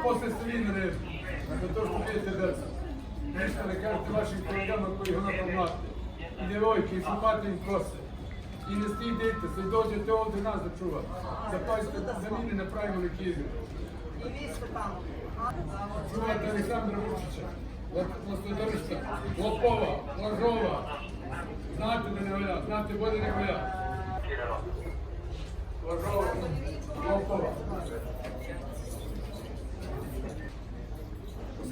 posle ste vi na redu. Dakle, to što vidite deca. Nešto ne kažete vašim kolegama koji ih onako mlate. I djevojke, i simpate im kose. I ne stidite se, dođete ovdje nas da čuvate. Zapazite da mi ne napravimo neki izgled. I vi ste tamo. Čuvate Aleksandra Vučića, vlastodršca, lopova, lažova. Znate da ne valja, znate bolje nego ja. Lažova, lopova.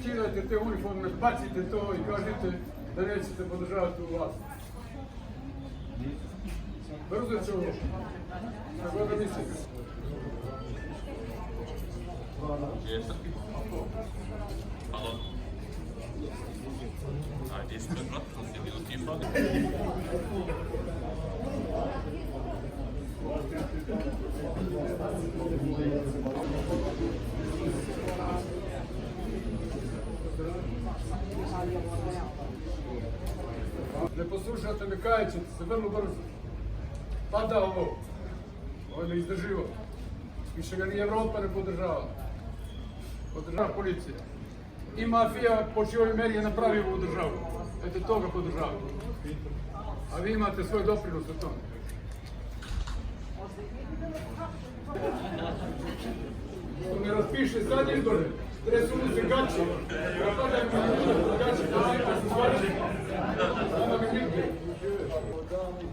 Skidajte te uniforme, bacite to i kažete da nećete podržavati u vlast. Brzo će ovo. Kako da mislite? Hallo. Die ist mit Rot, die will die Frage. Ne poslušate me, kajećete se vrlo brzo. Pada ovo. Ovo je neizdrživo. Više ga ni Evropa ne podržava. Podržava policija. I mafija po čijoj meri je napravio ovu državu. Eto toga podržava. A vi imate svoj doprinos u tome. Što ne raspiše zadnje izbore, tresu mu se gaće. Napadaju mu gaće, da se stvari. Nema mi nigde.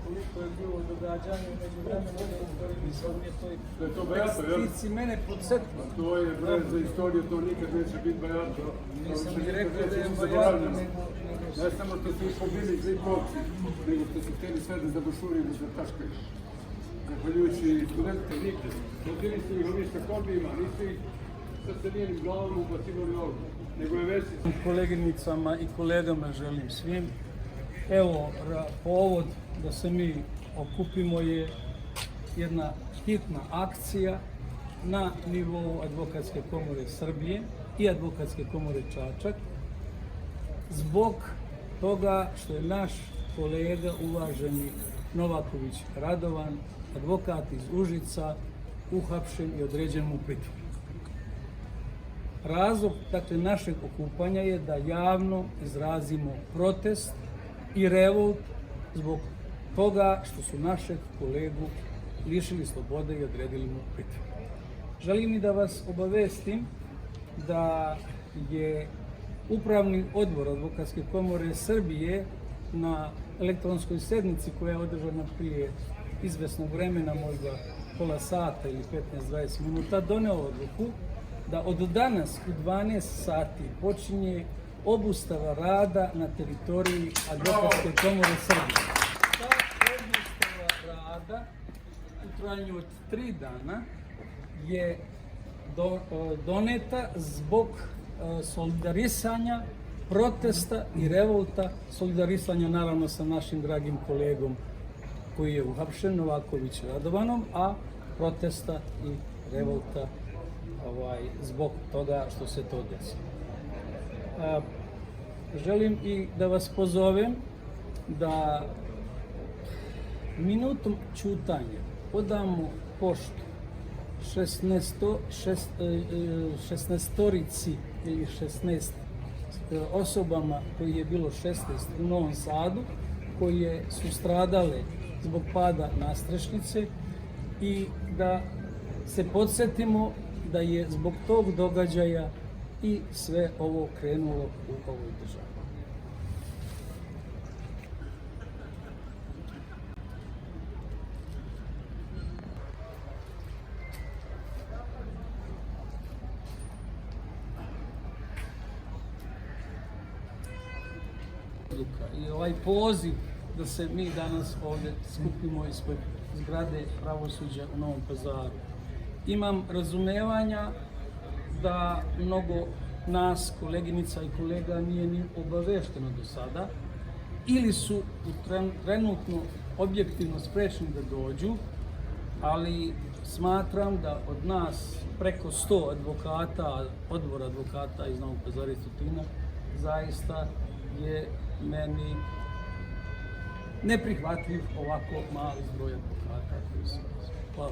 Koliko je bilo događanja među vremenu izborima sa uvjetoj stici mene podsjetilo. To je bre za istoriju, to nikad neće biti bajato. Nisam ni rekao da je bajato, nego... Ne samo što su ih pobili zlikovci, nego što su htjeli sve da zabušuriju da zataškaju. Zahvaljujući studente nikde. Dobili su ih ovih sa kobijima, nisu ih sa crvenim glavom ubacivali ovdje, nego je vesi. Koleginicama i kolegama želim svim. Evo, povod da se mi okupimo je jedna hitna akcija na nivou Advokatske komore Srbije i Advokatske komore Čačak zbog toga što je naš kolega uvaženi Novaković Radovan, advokat iz Užica, uhapšen i određen u pritvor. Razlog našeg okupanja je da javno izrazimo protest i revolt zbog toga što su našeg kolegu lišili slobode i odredili mu pritvor. Želim i da vas obavestim da je Upravni odbor Advokatske komore Srbije na elektronskoj sednici koja je održana prije izvesnog vremena, možda pola sata ili 15-20 minuta, doneo odluku da od danas u 12 sati počinje obustava rada na teritoriji Advokatske komore Srbije. Ta obustava rada u trajanju od 3 dana je doneta zbog solidarisanja, protesta i revolta, solidarisanja naravno sa našim dragim kolegom koji je uhapšen, Novaković Radovanom, a protesta i revolta zbog toga što se to desilo. Želim i da vas pozovem da minutom ćutanja odamo poštu 16 ili 16 osobama koji je bilo 16 u Novom Sadu, koje su stradale zbog pada nastrešnice i da se podsjetimo da je zbog tog događaja i sve ovo krenulo u ovoj državi. I ovaj poziv da se mi danas ovdje skupimo ispred zgrade pravosuđa u Novom Pazaru. Imam razumevanja da mnogo nas, koleginica i kolega, nije ni obavešteno do sada ili su trenutno objektivno sprečni da dođu, ali smatram da od nas preko 100 advokata, odbora advokata iz Novog Pazara i Tutina, zaista je meni neprihvatljiv ovako mali broj advokata koji su. Hvala.